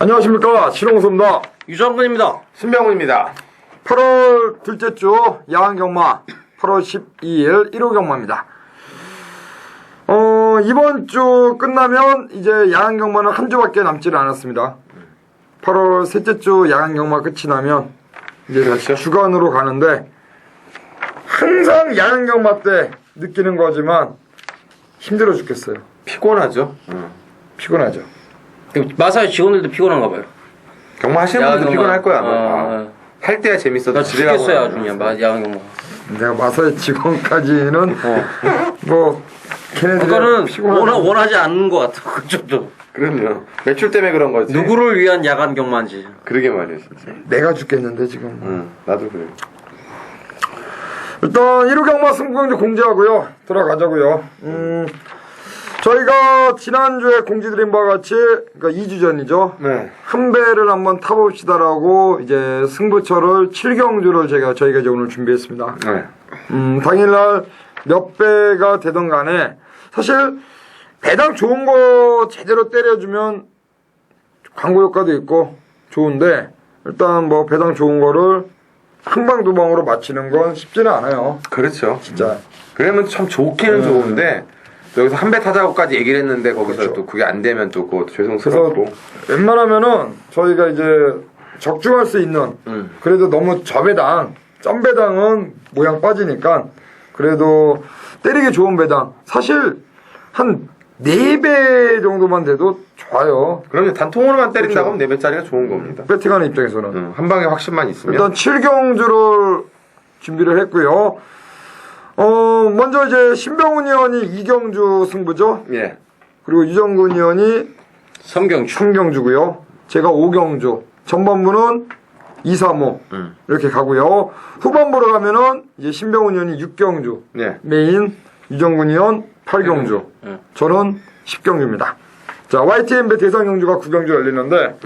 안녕하십니까, 신홍수입니다. 유정근입니다. 신병훈입니다. 8월 둘째 주 야간경마 8월 12일 1호 경마입니다. 이번 주 끝나면 이제 야간경마는 한 주밖에 남지를 않았습니다. 8월 셋째 주 야간경마 끝이 나면 이제 그렇죠. 주간으로 가는데, 항상 야간경마 때 느끼는 거지만 힘들어 죽겠어요. 피곤하죠. 피곤하죠. 마사회 직원들도 피곤한가 봐요. 경마 하시는 분들도 피곤할 거야. 아, 할 때야 재밌어도 나 집에 가고 죽겠어요 아주 그냥 야간 경마. 내가 마사회 직원까지는 뭐 걔네들이 그거는 피곤하고 원하지 않는 것 같아. 그쪽도. 그럼요. 매출 때문에 그런 거지. 누구를 위한 야간 경마인지. 그러게 말이야 진짜. 내가 죽겠는데 지금. 나도 그래. 일단 1호 경마 승부경주 공지하고요. 들어가자고요. 저희가 지난주에 공지드린 바와 같이, 그러니까 2주 전이죠. 네. 한 배를 한번 타봅시다라고 이제 승부처를 7경주를 저희가 이제 오늘 준비했습니다. 네. 당일날 몇 배가 되던 간에 사실 배당 좋은 거 제대로 때려주면 광고 효과도 있고 좋은데, 일단 뭐 배당 좋은 거를 한 방 두 방으로 맞히는 건 쉽지는 않아요. 그렇죠. 진짜. 그러면 참 좋기는 좋은데 여기서 한 배 타자고까지 얘기를 했는데 거기서 그렇죠. 또 그게 안 되면 또 그거 그래서 죄송스럽고. 웬만하면은 저희가 이제 적중할 수 있는, 그래도 너무 저배당, 점 배당은 모양 빠지니까 그래도 때리기 좋은 배당, 사실 한 4배 정도만 돼도 좋아요. 그럼요. 단통으로만 때린다고 그렇죠. 하면 4배짜리가 좋은 겁니다. 배팅하는 입장에서는. 한 방에 확신만 있으면. 일단 7경주를 준비를 했고요. 먼저 이제 신병훈 의원이 2경주 승부죠. 예. 그리고 유정근 의원이 3경주고요. 제가 5경주. 전반부는 2, 3, 5 이렇게 가고요. 후반부로 가면은 이제 신병훈 의원이 6경주. 예. 메인, 유정근 의원 8경주. 저는 10경주입니다. 자, YTN 배 대상 경주가 9경주 열리는데,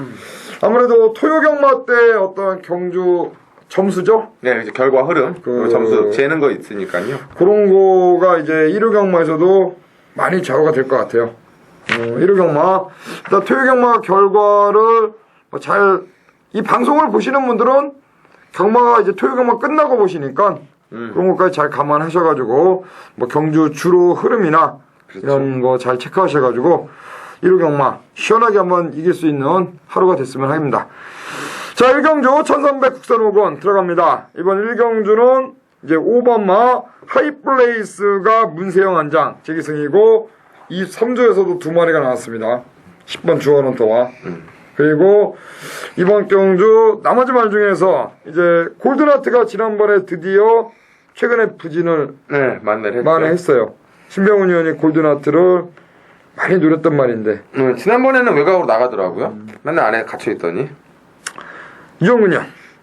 아무래도 토요경마 때 어떤 경주 점수죠? 네, 이제 결과 흐름, 점수 재는 거 있으니까요. 그런 거가 이제 1호 경마에서도 많이 좌우가 될 것 같아요. 1호 경마. 일단 토요 경마 결과를 이 방송을 보시는 분들은 경마가 이제 토요 경마 끝나고 보시니까 그런 것까지 잘 감안하셔가지고, 뭐 경주 주로 흐름이나 그렇죠. 이런 거 잘 체크하셔가지고 1호 경마 시원하게 한번 이길 수 있는 하루가 됐으면 합니다. 자, 1경주 1300 국산 5권 들어갑니다. 이번 1경주는 이제 5번마 하이플레이스가 문세영 한장 재기승이고, 이 3조에서도 2마리가 나왔습니다. 10번 주어런터와. 그리고 이번 경주 나머지 말 중에서 이제 골드나트가 지난번에 드디어 최근에 부진을 네, 만회를 했어요. 신병훈 의원이 골드나트를 많이 노렸단 말인데. 지난번에는 외곽으로 나가더라고요. 맨날 안에 갇혀있더니. 유정근이요.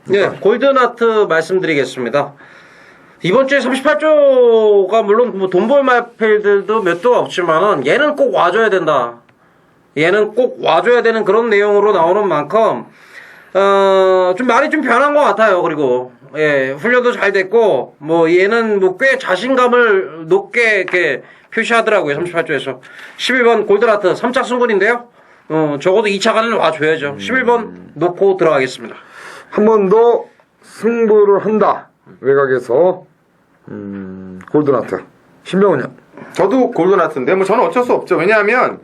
네, 골든하트 말씀드리겠습니다. 이번 주에 38조가 물론 뭐 돈벌 마필들도 몇 도가 없지만은 얘는 꼭 와줘야 된다. 얘는 꼭 와줘야 되는 그런 내용으로 나오는 만큼 좀 많이 좀 변한 것 같아요. 그리고 예, 훈련도 잘 됐고 뭐 얘는 뭐 꽤 자신감을 높게 이렇게 표시하더라고요. 38조에서 11번 골드라트 3차 승군인데요. 적어도 2차간은 와줘야죠. 11번 놓고 들어가겠습니다. 한 번 더 승부를 한다. 외곽에서 골드나트 신병훈 의원. 저도 골드나트인데 뭐 저는 어쩔 수 없죠. 왜냐하면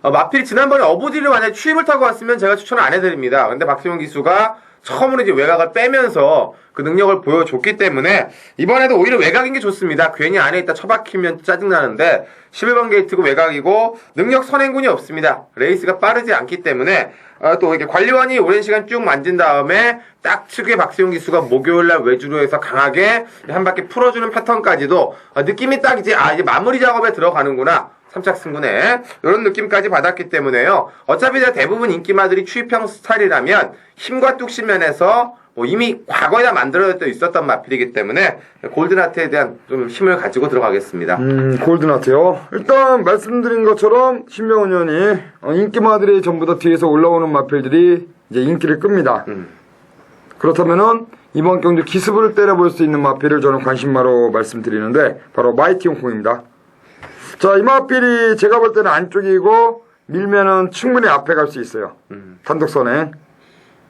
마필이 지난번에 어부디를 만약에 추임을 타고 왔으면 제가 추천을 안 해드립니다. 근데 박세용 기수가 처음으로 이제 외곽을 빼면서 그 능력을 보여줬기 때문에 이번에도 오히려 외곽인 게 좋습니다. 괜히 안에 있다 처박히면 짜증나는데 11번 게이트고 외곽이고 능력 선행군이 없습니다. 레이스가 빠르지 않기 때문에 또 이렇게 관리원이 오랜 시간 쭉 만진 다음에 딱 특유의 박세용 기수가 목요일날 외주로 해서 강하게 한 바퀴 풀어주는 패턴까지도 느낌이 딱 이제 마무리 작업에 들어가는구나. 3차 승군에 이런 느낌까지 받았기 때문에요. 어차피 대부분 인기마들이 추입형 스타일이라면 힘과 뚝심면에서 뭐 이미 과거에 다 만들어져 있었던 마필이기 때문에 골드나트에 대한 좀 힘을 가지고 들어가겠습니다. 골드나트요. 일단 말씀드린 것처럼 신병훈 의원이 인기마들이 전부 다 뒤에서 올라오는 마필들이 이제 인기를 끕니다. 그렇다면은 이번 경주 기습을 때려볼 수 있는 마필을 저는 관심마로 말씀드리는데 바로 마이티 홍콩입니다. 자, 이 마필이 제가 볼 때는 안쪽이고 밀면은 충분히 앞에 갈 수 있어요. 단독선에.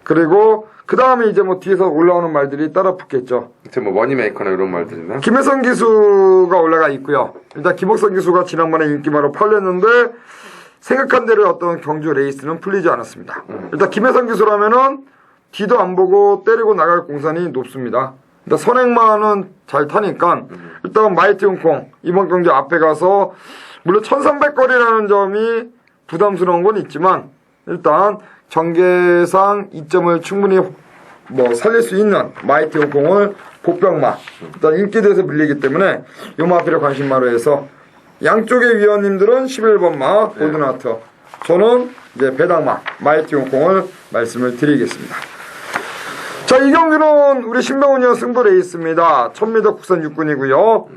그리고 그 다음에 이제 뭐 뒤에서 올라오는 말들이 따라 붙겠죠. 뭐 머니메이커나 이런 말들이나. 김혜성 기수가 올라가 있고요. 일단 김옥선 기수가 지난번에 인기마로 팔렸는데 생각한 대로 어떤 경주 레이스는 풀리지 않았습니다. 일단 김혜성 기수라면은 뒤도 안 보고 때리고 나갈 공산이 높습니다. 일단 선행마는 잘 타니까 일단 마이티 홍콩 이번 경주 앞에 가서 물론 1300거리라는 점이 부담스러운 건 있지만 일단 전개상 이점을 충분히 뭐 살릴 수 있는 마이티 홍콩을 복병마 일단 인기대에서 밀리기 때문에 요 마필의 관심마로 해서 양쪽의 위원님들은 11번마 골든하트 저는 이제 배당마 마이티 홍콩을 말씀을 드리겠습니다. 자, 이 경기는 우리 신병훈이형 승부 레이스입니다. 1000m 국산 육군이고요.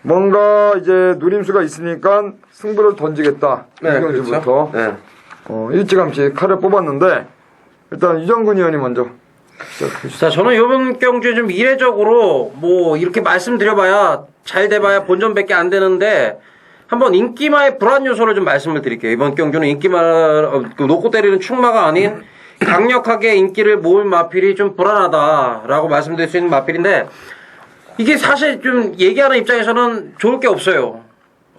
뭔가 이제 노림수가 있으니까 승부를 던지겠다. 네, 이 경기부터. 그렇죠. 네. 일찌감치 칼을 뽑았는데 일단 유정근 의원이 먼저. 자, 저는 이번 경주에 좀 이례적으로 뭐 이렇게 말씀드려봐야 잘 돼봐야 본전밖에 안 되는데 한번 인기마의 불안 요소를 좀 말씀을 드릴게요. 이번 경주는 인기마 놓고 때리는 충마가 아닌 강력하게 인기를 모을 마필이 좀 불안하다라고 말씀드릴 수 있는 마필인데 이게 사실 좀 얘기하는 입장에서는 좋을 게 없어요.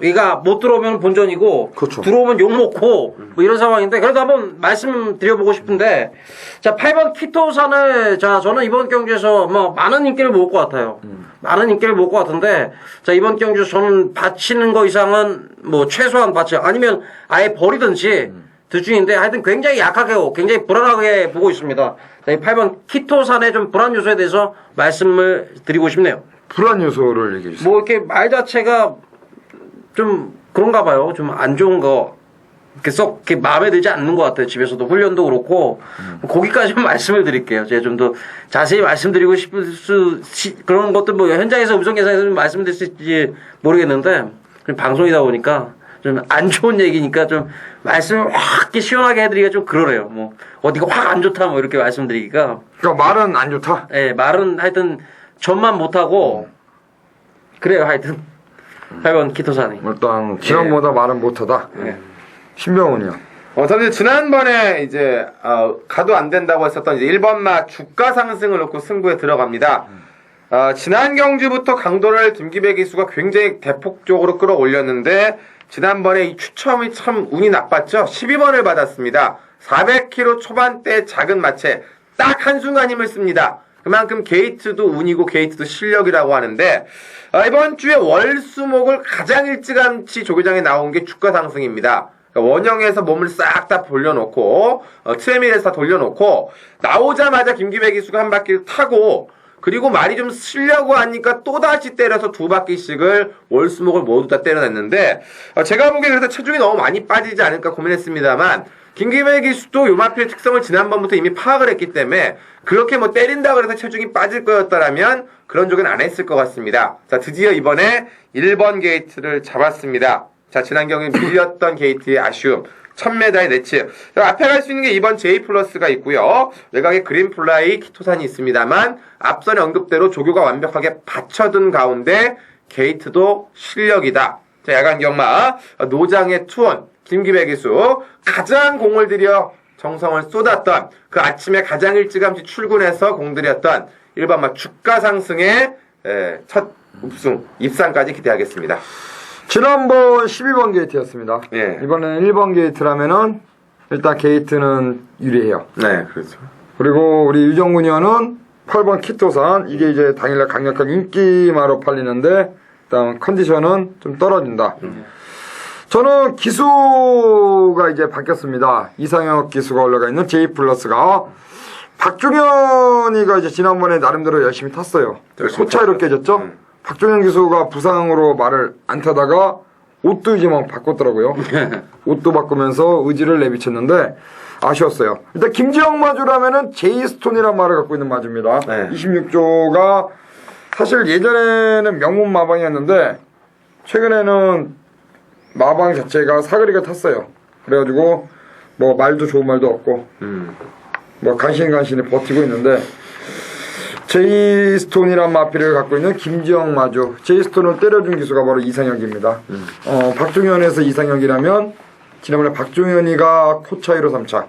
얘가 못 들어오면 본전이고 그렇죠. 들어오면 욕먹고 뭐 이런 상황인데 그래도 한번 말씀드려보고 싶은데 자 8번 키토산을 자 저는 이번 경주에서 뭐 많은 인기를 모을 것 같아요. 많은 인기를 모을 것 같은데 자 이번 경주 저는 바치는 거 이상은 뭐 최소한 바치 아니면 아예 버리든지 둘 중인데 하여튼 굉장히 약하게 굉장히 불안하게 보고 있습니다. 자, 이 8번 키토산의 좀 불안 요소에 대해서 말씀을 드리고 싶네요. 불안 요소를 얘기해 주세요. 뭐 이렇게 말 자체가 좀 그런가 봐요. 좀 안 좋은 거. 이렇게 썩 이렇게 마음에 들지 않는 것 같아요. 집에서도 훈련도 그렇고. 거기까지만 말씀을 드릴게요. 제가 좀 더 자세히 말씀드리고 싶을 그런 것들 뭐 현장에서 음성 계산에서 좀 말씀드릴 수 있을지 모르겠는데 좀 방송이다 보니까 좀 안 좋은 얘기니까 좀 말씀을 확 이렇게 시원하게 해드리기가 좀 그러네요. 뭐 어디가 확 안 좋다 뭐 이렇게 말씀드리기가. 그러니까 말은 안 좋다. 예, 말은 하여튼 전만 못하고 그래요. 하여튼 8번 키토산이. 일단 지난보다 말은 못하다. 예. 신병훈이요. 저는 지난번에 이제 가도 안 된다고 했었던 이제 1번마 주가 상승을 놓고 승부에 들어갑니다. 지난 경주부터 강도를 김기배 기수가 굉장히 대폭적으로 끌어올렸는데 지난번에 이 추첨이 참 운이 나빴죠. 12번을 받았습니다. 400km 초반대 작은 마체 딱 한순간임을 씁니다. 그만큼 게이트도 운이고 게이트도 실력이라고 하는데 이번 주에 월수목을 가장 일찌감치 조교장에 나온 게 주가 상승입니다. 그러니까 원형에서 몸을 싹 다 돌려놓고 트레밀에서 다 돌려놓고 나오자마자 김기배 기수가 한 바퀴를 타고 그리고 말이 좀 쓰려고 하니까 또다시 때려서 두 바퀴씩을 월수목을 모두 다 때려냈는데 제가 보기에 그래서 체중이 너무 많이 빠지지 않을까 고민했습니다만 김기배 기수도 요마필 특성을 지난번부터 이미 파악을 했기 때문에 그렇게 뭐 때린다고 해서 체중이 빠질 거였다라면 그런 쪽은 안 했을 것 같습니다. 자, 드디어 이번에 1번 게이트를 잡았습니다. 자, 지난 경기에 밀렸던 게이트의 아쉬움. 1000m의 내치. 앞에 갈 수 있는 게 2번 J 플러스가 있고요. 외곽에 그린 플라이 키토산이 있습니다만 앞선에 언급대로 조교가 완벽하게 받쳐둔 가운데 게이트도 실력이다. 자, 야간 경마 노장의 투원 김기배 기수 가장 공을 들여 정성을 쏟았던 그 아침에 가장 일찌감치 출근해서 공들였던 1번마 주가 상승의 첫 우승 입상까지 기대하겠습니다. 지난번 12번 게이트였습니다. 예. 이번에는 1번 게이트라면은 일단 게이트는 유리해요. 네, 그렇죠. 그리고 우리 유정근 의원은 8번 키토산 이게 이제 당일날 강력한 인기마로 팔리는데 일단 컨디션은 좀 떨어진다. 저는 기수가 이제 바뀌었습니다. 이상혁 기수가 올라가 있는 J 플러스가 박종현이가 이제 지난번에 나름대로 열심히 탔어요. 소차이로 깨졌죠. 박종현 기수가 부상으로 말을 안 타다가 옷도 이제 막 바꿨더라고요. 옷도 바꾸면서 의지를 내비쳤는데 아쉬웠어요. 일단 김지영 마주라면은 제이스톤이라는 말을 갖고 있는 마주입니다. 네. 26조가 사실 예전에는 명문 마방이었는데 최근에는 마방 자체가 사거리가 탔어요. 그래가지고 뭐 말도 좋은 말도 없고 뭐 간신간신히 버티고 있는데 제이스톤이란 마필을 갖고 있는 김지영 마주 제이스톤을 때려준 기수가 바로 이상혁입니다. 박종현에서 이상혁이라면 지난번에 박종현이가 코 차이로 3차.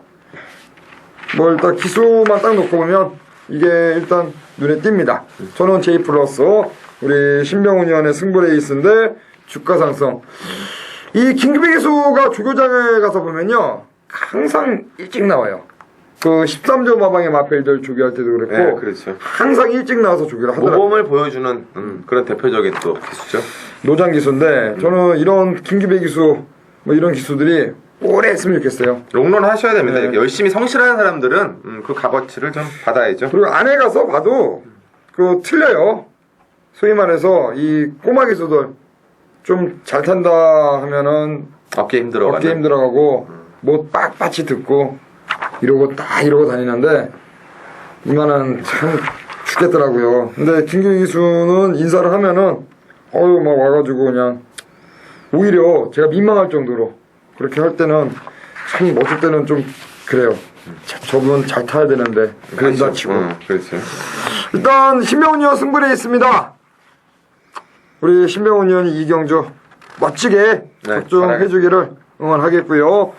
뭐 일단 기수만 딱 놓고 보면 이게 일단 눈에 띕니다. 저는 J 플러스 우리 신병훈 의원의 승부레이스인데 주가 상승. 이 김규배 기수가 조교장에 가서 보면요 항상 일찍 나와요. 그 13조 마방의 마필들 조교할 때도 그랬고 네, 그렇죠. 항상 일찍 나와서 조교를 하더라고요. 모범을 보여주는 그런 대표적인 또 기수죠. 노장 기수인데 저는 이런 김규배 기수 뭐 이런 기수들이 오래 했으면 좋겠어요. 롱런 하셔야 됩니다. 네. 이렇게 열심히 성실하는 사람들은 그 값어치를 좀 받아야죠. 그리고 안에 가서 봐도 그 틀려요. 소위 말해서 이 꼬마 기수들 좀 잘 탄다 하면은 어깨 힘들어가는. 어깨 힘들어가고 뭐 빡빡이 듣고 이러고 딱 이러고 다니는데 이만한 참 죽겠더라고요. 근데 김규희 기수는 인사를 하면은 어유 막 와가지고 그냥 오히려 제가 민망할 정도로 그렇게 할 때는 참 어쩔 때는 좀 그래요. 저분 잘 타야 되는데 안 다치고. 그렇죠. 일단 신병훈 의원 승부에 있습니다. 우리 신병훈 의원이 이경주 멋지게 적중해주기를 응원하겠고요.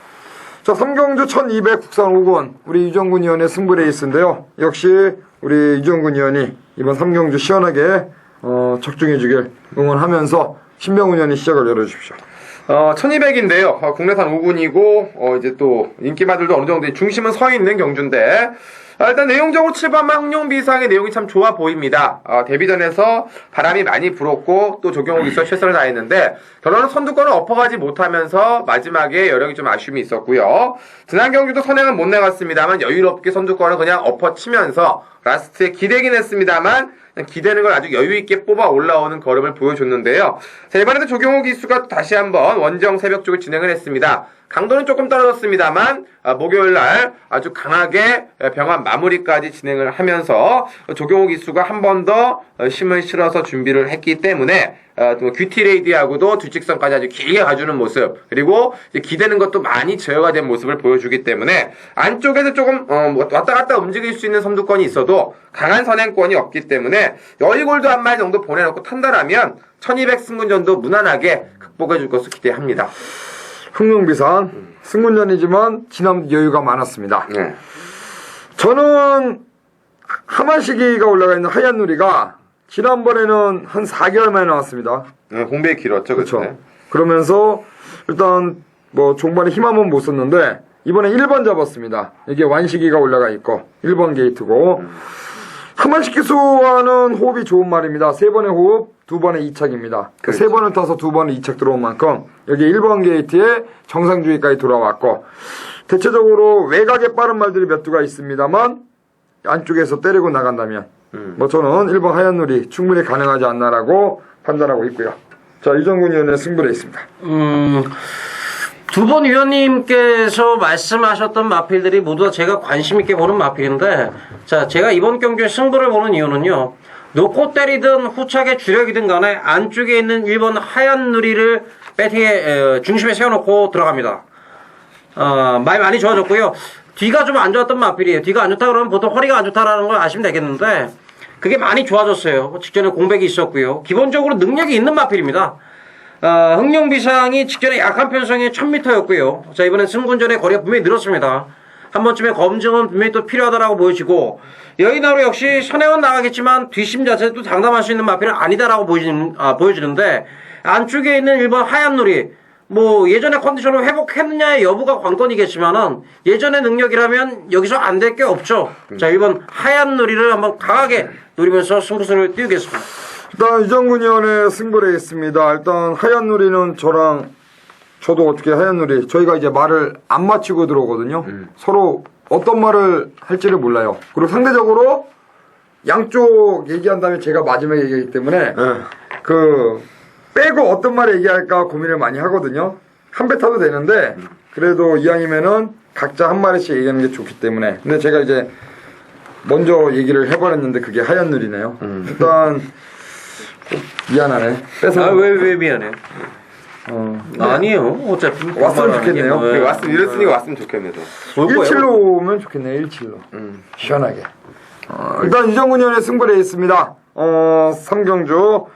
자, 삼경주 1200 국산 5권 우리 유정군 의원의 승부레이스인데요. 역시 우리 유정군 의원이 이번 삼경주 시원하게 적중해주길 응원하면서 신병훈 의원이 시작을 열어주십시오. 1200인데요. 국내산 5군이고, 이제 또, 인기마들도 어느 정도 중심은 서 있는 경주인데, 일단 내용적으로 7번만 흥룡비상의 내용이 참 좋아 보입니다. 데뷔전에서 바람이 많이 불었고, 또 조경욱 기수가 최선을 다했는데, 결론은 선두권을 엎어가지 못하면서 마지막에 여력이 좀 아쉬움이 있었고요. 지난 경주도 선행은 못 나갔습니다만, 여유롭게 선두권을 그냥 엎어치면서, 라스트에 기대긴 했습니다만, 기대는 걸 아주 여유있게 뽑아 올라오는 걸음을 보여줬는데요. 자, 이번에도 조경욱 기수가 다시 한번 원정 새벽 쪽을 진행을 했습니다. 강도는 조금 떨어졌습니다만 목요일날 아주 강하게 병합 마무리까지 진행을 하면서 조경욱 기수가 한 번 더 힘을 실어서 준비를 했기 때문에 또 뷰티레이디하고도 뒷직선까지 아주 길게 가주는 모습, 그리고 이제 기대는 것도 많이 제어가 된 모습을 보여주기 때문에 안쪽에서 조금 왔다 갔다 움직일 수 있는 선두권이 있어도 강한 선행권이 없기 때문에 여의골도 한 마리 정도 보내놓고 탄다라면 1200 승군전도 무난하게 극복해줄 것을 기대합니다. 흥룡비상 승군전이지만 지난 여유가 많았습니다. 네. 저는 하만시기가 올라가 있는 하얀 누리가 지난번에는 한 4개월 만에 나왔습니다. 네, 공백이 길었죠, 그렇죠. 그러면서 일단 뭐 종반에 힘 한번 못 썼는데 이번에 1번 잡았습니다. 이게 완시기가 올라가 있고 1번 게이트고 하만시기 수와는 호흡이 좋은 말입니다. 3번의 호흡, 2번의 이착입니다. 그 그렇죠. 3번을 타서 2번의 이착 들어온 만큼 여기 1번 게이트에 정상주의까지 돌아왔고 대체적으로 외곽에 빠른 말들이 몇 두가 있습니다만 안쪽에서 때리고 나간다면 뭐 저는 1번 하얀 누리 충분히 가능하지 않나라고 판단하고 있고요. 자, 유정군 의원의 승부에 있습니다. 두 번 위원님께서 말씀하셨던 마필들이 모두 다 제가 관심 있게 보는 마필인데, 자, 제가 이번 경주에 승부를 보는 이유는요, 놓고 때리든 후차게 주력이든 간에 안쪽에 있는 1번 하얀 누리를 배팅에 중심에 세워놓고 들어갑니다. 많이 많이 좋아졌고요. 뒤가 좀 안 좋았던 마필이에요. 뒤가 안 좋다 그러면 보통 허리가 안 좋다라는 걸 아시면 되겠는데, 그게 많이 좋아졌어요. 직전에 공백이 있었고요. 기본적으로 능력이 있는 마필입니다. 흥룡비상이 직전에 약한 편성이 1000m였고요. 자, 이번엔 승군전의 거리가 분명히 늘었습니다. 한 번쯤에 검증은 분명히 또 필요하다라고 보여지고, 여의나루 역시 선행은 나가겠지만 뒷심 자체도 장담할 수 있는 마필은 아니다라고 보여지는데, 안쪽에 있는 1번 하얀 누리, 뭐 예전의 컨디션을 회복했느냐의 여부가 관건이겠지만은 예전의 능력이라면 여기서 안 될 게 없죠. 자, 1번 하얀 누리를 한번 강하게 노리면서 승부수를 띄우겠습니다. 일단 유정군 의원의 승부에 있습니다. 일단 하얀 누리는 저도 어떻게 하얀 누리 저희가 이제 말을 안 맞추고 들어오거든요. 서로 어떤 말을 할지를 몰라요. 그리고 상대적으로 양쪽 얘기한 다음에 제가 마지막에 얘기하기 때문에 그 빼고 어떤 말을 얘기할까 고민을 많이 하거든요. 한 배 타도 되는데 그래도 이왕이면은 각자 한 마리씩 얘기하는 게 좋기 때문에. 근데 제가 이제 먼저 얘기를 해버렸는데 그게 하얀 누리네요. 일단 미안하네. 뺏어. 왜 미안해? 아니에요. 어차피 왔으면 좋겠네요. 이랬으니까 왔으면 좋겠네요. 1칠로 오면 좋겠네요. 1칠로. 시원하게. 일단 이정훈 의원의 승부에 있습니다. 3경주.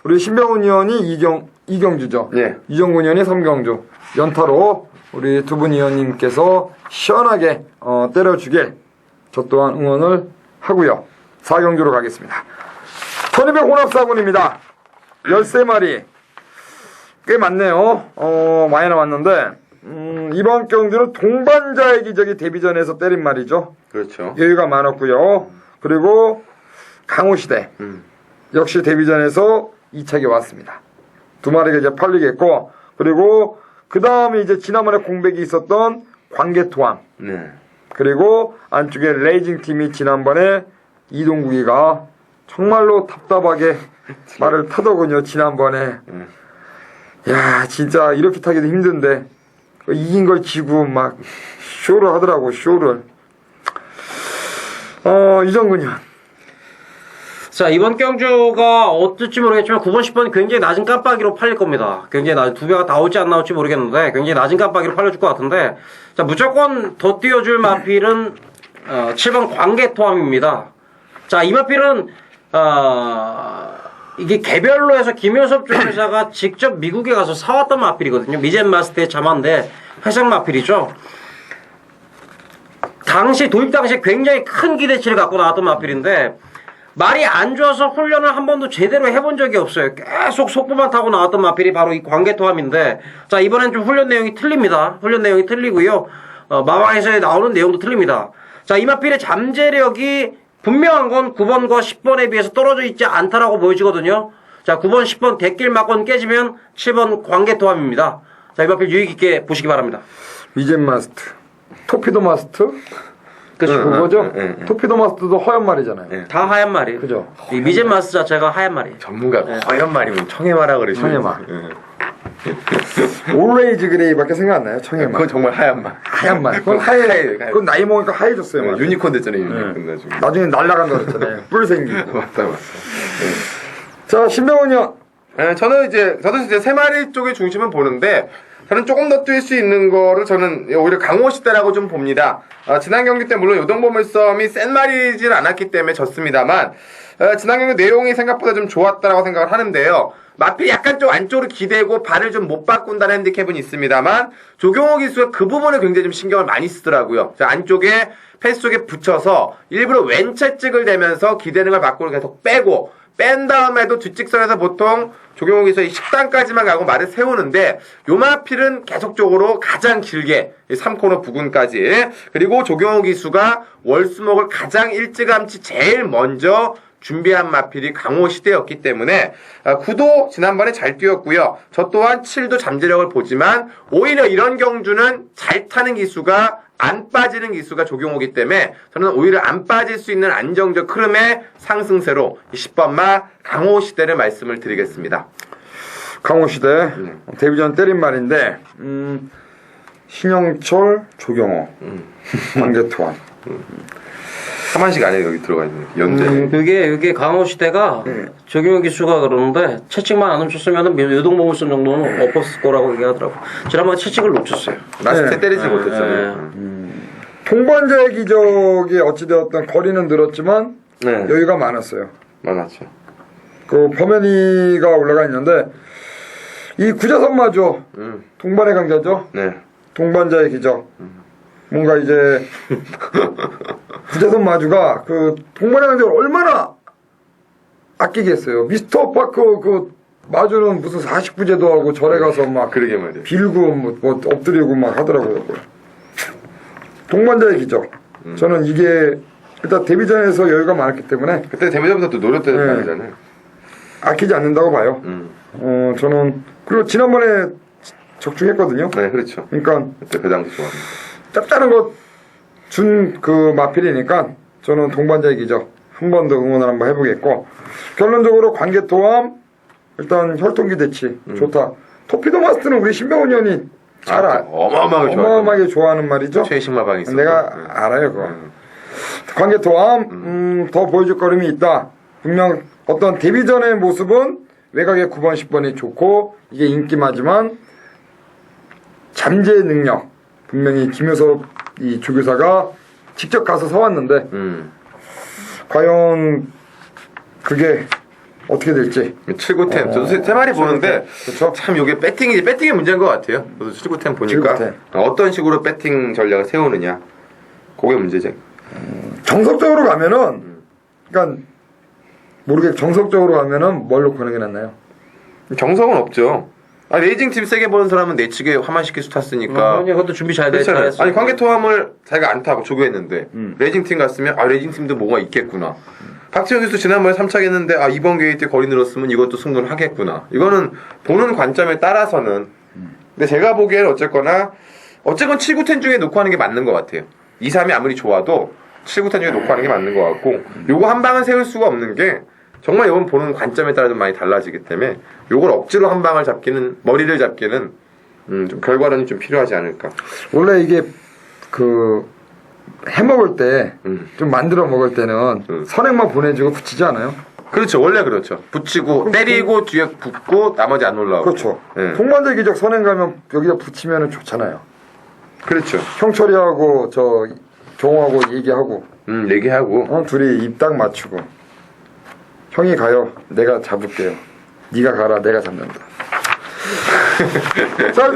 우리 신병훈 의원이 이경주죠. 예. 이정군 의원이 3경주. 연타로 우리 두 분 위원님께서 시원하게 때려주길 저 또한 응원을 하고요. 4경주로 가겠습니다. 1200 혼합사군입니다. 13마리. 꽤 많네요. 많이 남았는데, 이번 경주는 동반자의 기적이 데뷔전에서 때린 말이죠. 그렇죠. 여유가 많았고요. 그리고 강호시대. 역시 데뷔전에서 2차게 왔습니다. 두 마리가 이제 팔리겠고, 그리고 그 다음에 이제 지난번에 공백이 있었던 광개토함. 네. 그리고 안쪽에 레이징 팀이 지난번에 이동국이가 정말로 답답하게 말을 타더군요. 지난번에. 야, 진짜 이렇게 타기도 힘든데 이긴 걸 지고 막 쇼를 하더라고. 쇼를. 이정근이요. 자, 이번 경주가 어떨지 모르겠지만 9번, 10번이 굉장히 낮은 깜빡이로 팔릴 겁니다. 굉장히 낮은, 두 배가 다 올지 안 나올지 모르겠는데 굉장히 낮은 깜빡이로 팔려줄 것 같은데, 자, 무조건 더 띄워줄 마필은 7번 광개토함입니다. 자, 이 마필은 이게 개별로 해서 김효섭 조교사가 직접 미국에 가서 사왔던 마필이거든요. 미젠 마스터의 자만데 회색 마필이죠. 도입 당시에 굉장히 큰 기대치를 갖고 나왔던 마필인데, 말이 안 좋아서 훈련을 한 번도 제대로 해본 적이 없어요. 계속 속보만 타고 나왔던 마필이 바로 이 광개토함인데, 자, 이번엔 좀 훈련 내용이 틀립니다. 훈련 내용이 틀리고요. 마왕에서 나오는 내용도 틀립니다. 자, 이 마필의 잠재력이 분명한 건 9번과 10번에 비해서 떨어져 있지 않다라고 보여지거든요. 자, 9번, 10번 객길 막건 깨지면 7번 광개토함입니다. 자, 이 마필 유익 있게 보시기 바랍니다. 미젠 마스터. 토피도 마스터? 그렇죠. 그거죠? 토피도 마스터도 허연 말이잖아요. 다 하얀 말이에요. 그죠? 이 미젠 마스 자체가 하얀 말이에요. 전문가 허연 말이면 청해마라 그러시죠. 청해마. 올레이즈 그레이밖에 생각 안 나요. 청해마. 그건 정말 하얀 말. 하얀 말. 그건 그건 나이 먹으니까 하얘졌어요. 맞아요. 유니콘 됐잖아요. 유니콘 나중에. 나중에 날라간다 그랬잖아요. 뿔 생기고. 맞다. 자, 신병훈이요. 저도 이제 세 마리 쪽의 중심은 보는데, 저는 조금 더 뛸 수 있는 거를 저는 오히려 강호시대라고 좀 봅니다. 지난 경기 때 물론 요동보물 싸움이 센 말이진 않았기 때문에 졌습니다만, 지난 경기 내용이 생각보다 좀 좋았다라고 생각을 하는데요. 마필이 약간 좀 안쪽으로 기대고 발을 좀 못 바꾼다는 핸디캡은 있습니다만, 조경호 기수가 그 부분에 굉장히 좀 신경을 많이 쓰더라고요. 자, 안쪽에 패스 쪽에 붙여서 일부러 왼채찍을 대면서 기대는 걸 바꾸고 계속 빼고, 뺀 다음에도 뒷직선에서 보통 조경호 기수의 식당까지만 가고 말을 세우는데, 요 마필은 계속적으로 가장 길게 3코너 부근까지, 그리고 조경호 기수가 월수목을 가장 일찌감치 제일 먼저 준비한 마필이 강호시대였기 때문에 9도 지난번에 잘 뛰었고요. 저 또한 7도 잠재력을 보지만 오히려 이런 경주는 잘 타는 기수가 안 빠지는 기수가 조경호기 때문에 저는 오히려 안 빠질 수 있는 안정적 흐름의 상승세로 10번마 강호시대를 말씀을 드리겠습니다. 강호시대. 데뷔전 때린 말인데, 신영철, 조경호, 광개토함. 하만식 안에 여기 들어가 있는 연재. 그게 강호시대가 조경호 기수가 그러는데 채찍만 안 훔쳤으면 요동보물선 정도는 엎었을 거라고 얘기하더라고. 지난번에 채찍을 놓쳤어요. 라스트 때리지 못했잖아요. 동반자의 기적이 어찌되었던 거리는 늘었지만 여유가 많았어요. 많았죠. 그 범현이가 올라가 있는데 이 구자선마저 동반의 강자죠. 네. 동반자의 기적. 뭔가 이제 구자선 마주가 그 동반의 강자를 얼마나 아끼겠어요. 미스터 파크 그 마주는 무슨 49제도 하고 절에 가서 막 그러게 말이에요. 빌고 뭐 엎드리고 막 하더라고요. 동반자의 기적. 저는 이게 일단 데뷔전에서 여유가 많았기 때문에 그때 데뷔전부터 또 노렸던 네. 편이잖아요. 아끼지 않는다고 봐요. 저는 그리고 지난번에 적중했거든요. 네, 그렇죠. 그러니까 그때 그 당시 좋아합니다. 짭짤한 거 준 그 마필이니까 저는 동반자의 기적 한 번 더 응원을 한번 해보겠고, 결론적으로 광개토함 일단 혈통기 대치 좋다. 토피도 마스터는 우리 신병훈 의원이 잘 어마어마하게 좋아하는 말이죠. 최신마방이 있어. 내가 알아요 그거. 광개토함 더 보여줄 거림이 있다. 분명 어떤 데뷔전의 모습은 외곽의 9번 10번이 좋고 이게 인기마지만 잠재 능력 분명히 김효섭 이 조교사가 직접 가서 사왔는데 과연 그게 어떻게 될지. 7구템. 저도 세 마리 보는데 그렇죠. 참 이게 배팅의 문제인 것 같아요. 저도 7구템 보니까 7구템. 어떤 식으로 배팅 전략을 세우느냐. 그게 문제죠. 정석적으로 가면은 그러니까 모르게 정석적으로 가면은 뭘 놓고 하는 게 낫나요? 정석은 없죠. 레이징 팀 세게 보는 사람은 내치게 화만시킬 수 탔으니까. 아니, 그것도 준비 잘 그렇잖아요. 잘했어. 아니 관계토함을 자기가 안 타고 조교했는데 레이징 팀 갔으면 레이징 팀도 뭐가 있겠구나. 박지영 선수 지난번에 3차 했는데 이번 게이트 거리 늘었으면 이것도 승부를 하겠구나. 이거는 보는 관점에 따라서는. 근데 제가 보기에는 어쨌건 7구텐 중에 놓고 하는 게 맞는 것 같아요. 2, 3이 아무리 좋아도 7구텐 중에 놓고 하는 게 맞는 것 같고 요거 한 방은 세울 수가 없는 게 정말 이건 보는 관점에 따라 좀 많이 달라지기 때문에 요걸 억지로 한 방을 잡기는 머리를 잡기는 좀 결과론이 좀 필요하지 않을까. 원래 이게 해먹을 때 좀 만들어 먹을 때는 선행만 보내주고 붙이지 않아요? 그렇죠. 원래 그렇죠. 붙이고 때리고 뒤에 붙고 나머지 안 올라오고. 그렇죠. 네. 동반자 기적 선행 가면 여기다 붙이면 좋잖아요. 그렇죠. 형철이하고 종호하고 얘기하고 얘기하고. 둘이 입 딱 맞추고 형이 가요. 내가 잡을게요. 네가 가라. 내가 잡는다. 자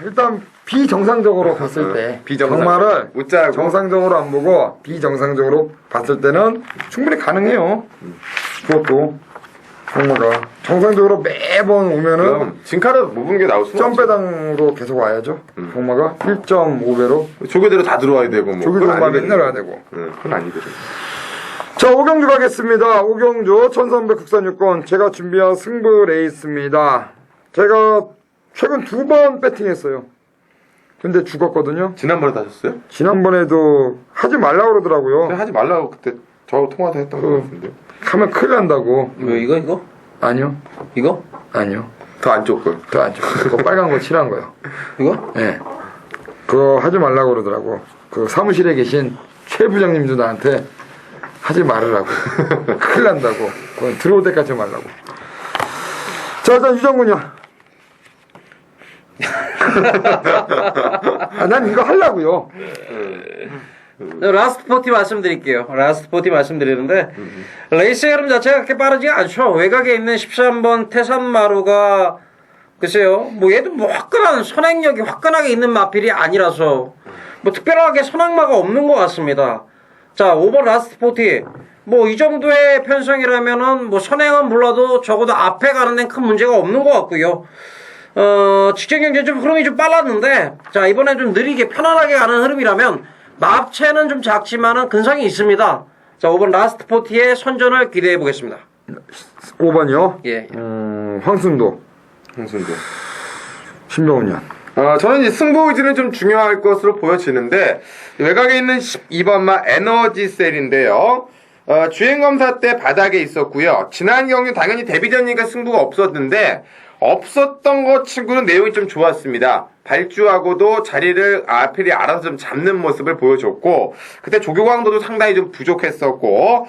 일단 비정상적으로 봤을 때 정말을 웃자고. 정상적으로 안 보고 비정상적으로 봤을 때는 충분히 가능해요. 그것도 정말가 정상적으로 매번 오면은 그럼 진카로 묵은 게 나올 수는 없죠. 점배당으로 계속 와야죠. 정말가 1.5배로 조교대로 다 들어와야 되고 뭐. 조기동만 맨날 와야 되고. 그건 아니거든. 자, 오경주 가겠습니다. 오경주 1300 국산 유권 제가 준비한 승부 레이스입니다. 제가 최근 2번 배팅했어요. 근데 죽었거든요. 지난번에 다셨어요? 지난번에도 하지 말라고 그러더라고요. 하지 말라고 그때 저 통화도 했던 것 같은데. 하면 큰일 난다고. 이거? 아니요. 이거? 아니요. 더 안 좋고. 더 안 좋고. 그거 빨간 거 칠한 거요. 이거? 예. 네. 그거 하지 말라고 그러더라고. 그 사무실에 계신 최 부장님도 나한테 하지 말으라고. 큰일 난다고. 그건 들어올 때까지 말라고. 자, 일단 유정군이요. 난 이거 하려고요. 라스트 포티 말씀드릴게요. 라스트 포티 말씀드리는데 레이스의 흐름 자체가 그렇게 빠르지 않죠. 외곽에 있는 13번 태산마루가 글쎄요. 뭐 얘도 뭐 화끈한 선행력이 화끈하게 있는 마필이 아니라서 뭐 특별하게 선악마가 없는 것 같습니다. 자, 5번 라스트 포티. 뭐 이 정도의 편성이라면은 뭐 선행은 몰라도 적어도 앞에 가는 데는 큰 문제가 없는 것 같고요. 직전 경쟁 좀 흐름이 좀 빨랐는데 자, 이번엔 좀 느리게 편안하게 가는 흐름이라면 마업체는 좀 작지만은 근성이 있습니다. 자, 5번 라스트 포티의 선전을 기대해 보겠습니다. 5번이요? 예. 황순도. 홍순도. 신병훈이요. 저는 이제 승부 의지는 좀 중요할 것으로 보여지는데 외곽에 있는 12번마 에너지 셀인데요. 주행검사 때 바닥에 있었고요. 지난 경기 당연히 데뷔전이니까 승부가 없었는데 없었던 것 친구는 내용이 좀 좋았습니다. 발주하고도 자리를 아필이 알아서 좀 잡는 모습을 보여줬고 그때 조교광도도 상당히 좀 부족했었고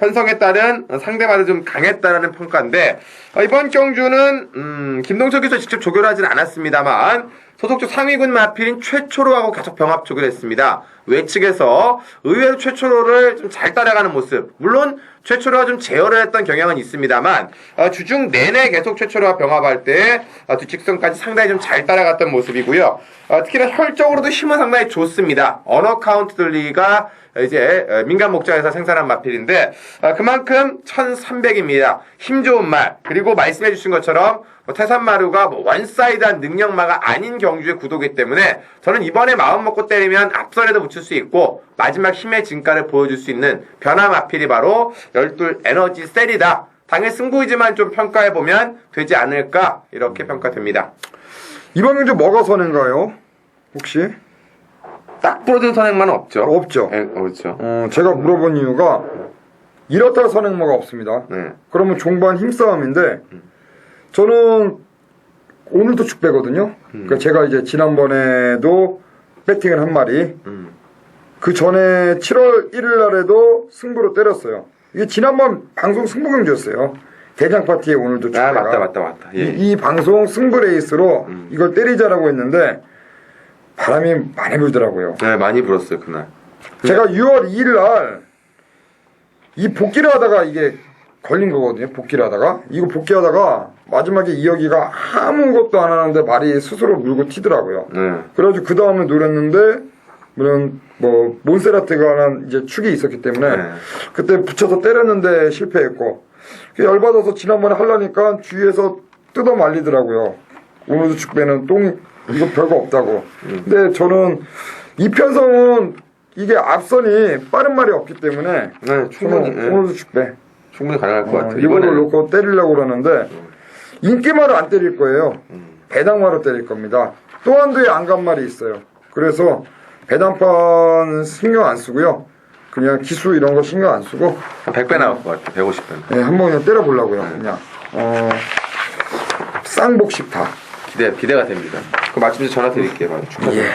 편성에 따른 상대방이 좀 강했다라는 평가인데 이번 경주는 김동철 기수 직접 조교를 하진 않았습니다만 소속주 상위군 마필인 최초로하고 계속 병합 조교를 했습니다. 외측에서 의외로 최초로를 좀 잘 따라가는 모습. 물론 최초로가 좀 제어를 했던 경향은 있습니다만 주중 내내 계속 최초로와 병합할 때 뒷직선까지 상당히 좀 잘 따라갔던 모습이고요. 특히나 혈적으로도 힘은 상당히 좋습니다. 언어 카운트 들리가 이제 민간 목장에서 생산한 마필인데 그만큼 1300입니다. 힘 좋은 말. 그리고 말씀해 주신 것처럼 태산마루가 원사이드한 능력마가 아닌 경주의 구도기 때문에 저는 이번에 마음 먹고 때리면 앞선에도 붙일 수 있고 마지막 힘의 진가를 보여줄 수 있는 변화 마필이 바로 12 에너지 셀이다. 당일 승부이지만 좀 평가해보면 되지 않을까 이렇게 평가됩니다. 이번 경주 뭐가 선행가요? 혹시? 딱 부러진 선행만은 없죠. 없죠. 네, 그렇죠. 제가 물어본 이유가 이렇다 선행모가 없습니다. 네. 그러면 종반 힘싸움인데 저는 오늘도 축배거든요. 그러니까 제가 이제 지난번에도 배팅을 한 마리 그 전에 7월 1일 날에도 승부로 때렸어요. 이게 지난번 방송 승부 경주였어요. 대장 파티에 오늘도 축배가 맞다. 예. 이 방송 승부 레이스로 이걸 때리자라고 했는데 바람이 많이 불더라고요. 네, 많이 불었어요 그날. 제가 6월 2일 날 이 복귀를 하다가 이게 걸린 거거든요. 복귀를 하다가. 이거 복귀하다가 마지막에 이혁이가 아무것도 안 하는데 말이 스스로 물고 튀더라고요. 그래가지고 그 다음에 노렸는데 물론 뭐 몬세라트가 이제 축이 있었기 때문에 그때 붙여서 때렸는데 실패했고 열받아서 지난번에 하려니까 주위에서 뜯어 말리더라고요. 오늘도 축배는 똥 이거 별거 없다고. 근데 저는 이편성은 이게 앞선이 빠른 말이 없기 때문에 충분히 오늘도 축배 충분히 가능할 것 같아요. 이거를 놓고 때리려고 그러는데 인기마로 안 때릴 거예요. 배당마로 때릴 겁니다. 또 한도에 안 간 말이 있어요. 그래서 배당판 신경 안 쓰고요. 그냥 기수 이런 거 신경 안 쓰고 한 100배 나올 것 같아요. 150배. 네, 한번 그냥 때려보려고요. 그냥 쌍복식타. 기대가 됩니다. 그 마침 전화 드릴게요. 바로 축하드립니다.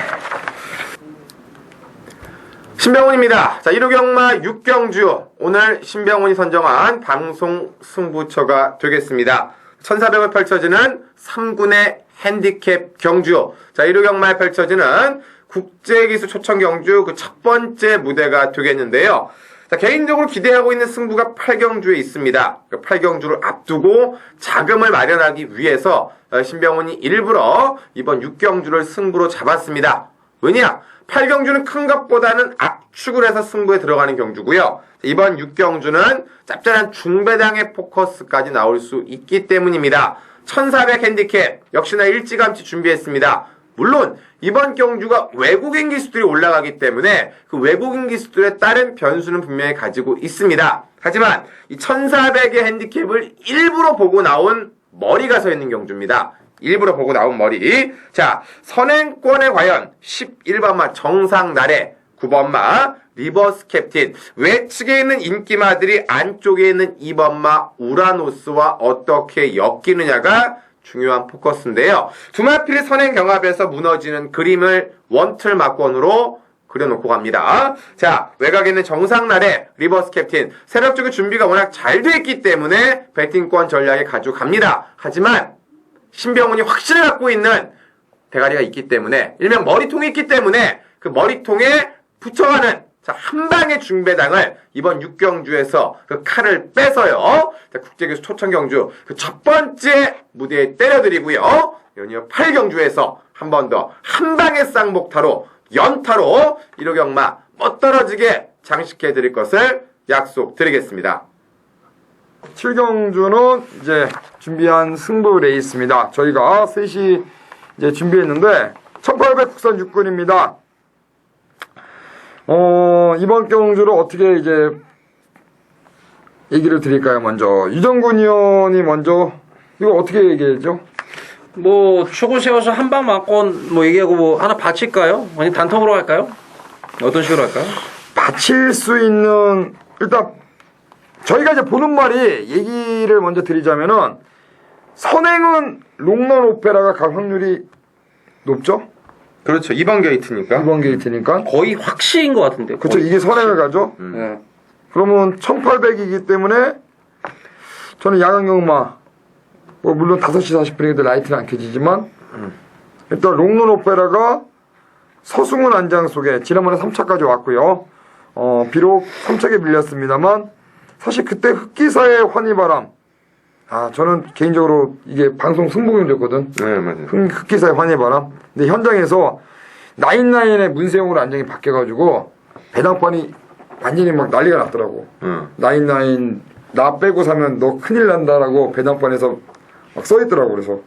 신병훈입니다. 자, 1호 경마 6경주 오늘 신병훈이 선정한 방송 승부처가 되겠습니다. 1400을 펼쳐지는 3군의 핸디캡 경주. 자, 1호 경마에 펼쳐지는 국제기수 초청 경주 그 첫 번째 무대가 되겠는데요. 자, 개인적으로 기대하고 있는 승부가 8경주에 있습니다. 그 8경주를 앞두고 자금을 마련하기 위해서 신병훈이 일부러 이번 6경주를 승부로 잡았습니다. 왜냐? 8경주는 큰 것보다는 압축을 해서 승부에 들어가는 경주고요. 이번 6경주는 짭짤한 중배당의 포커스까지 나올 수 있기 때문입니다. 1400 핸디캡 역시나 일찌감치 준비했습니다. 물론 이번 경주가 외국인 기수들이 올라가기 때문에 그 외국인 기수들에 따른 변수는 분명히 가지고 있습니다. 하지만 이 1400의 핸디캡을 일부러 보고 나온 머리가 서 있는 경주입니다. 일부러 보고 나온 머리. 자, 선행권에 과연 11번마 정상나래, 9번마 리버스 캡틴, 외측에 있는 인기마들이 안쪽에 있는 2번마 우라노스와 어떻게 엮이느냐가 중요한 포커스인데요. 두 마필이 선행 경합에서 무너지는 그림을 원틀막권으로 그려놓고 갑니다. 자, 외곽에 있는 정상날의 리버스 캡틴, 세력적인 준비가 워낙 잘 돼 있기 때문에 배팅권 전략에 가져갑니다. 하지만 신병훈이 확신을 갖고 있는 대가리가 있기 때문에, 일명 머리통이 있기 때문에 그 머리통에 붙여가는 한 방의 중배당을 이번 6경주에서 그 칼을 빼서요. 국제기수 초청경주 그 첫 번째 무대에 때려드리고요. 연이어 8경주에서 한 번 더 한 방의 쌍목타로 연타로 1호 경마 못 떨어지게 장식해드릴 것을 약속드리겠습니다. 7경주는 이제 준비한 승부 레이스입니다. 저희가 3시 이제 준비했는데 1800 국산 6군입니다. 이번 경주를 어떻게 이제 얘기를 드릴까요? 먼저 유정군 의원이 먼저 이거 어떻게 얘기했죠? 뭐 축을 세워서 한 방 맞건 뭐 얘기하고 뭐 하나 바칠까요? 아니 단톡으로 할까요? 어떤 식으로 할까요? 바칠 수 있는 일단 저희가 이제 보는 말이 얘기를 먼저 드리자면은 선행은 롱런 오페라가 갈 확률이 높죠? 그렇죠. 2번 게이트니까. 2번 게이트니까. 거의 확시인 것 같은데. 그렇죠. 이게 선행을 가죠. 네. 그러면 1800이기 때문에 저는 야간 경마 뭐 물론 5시 40분에 라이트는 안 켜지지만 일단 롱런 오페라가 서승훈 안장 속에 지난번에 3차까지 왔고요. 비록 3차게 밀렸습니다만 사실 그때 흑기사의 환희바람 저는 개인적으로 이게 방송 승부경주였거든. 네, 맞아요. 흑기사의 환희바람. 근데 현장에서 나인나인의 문세용으로 안정이 바뀌어가지고 배당판이 완전히 막 난리가 났더라고. 나인나인 나 빼고 사면 너 큰일 난다라고 배당판에서 막 써있더라고. 그래서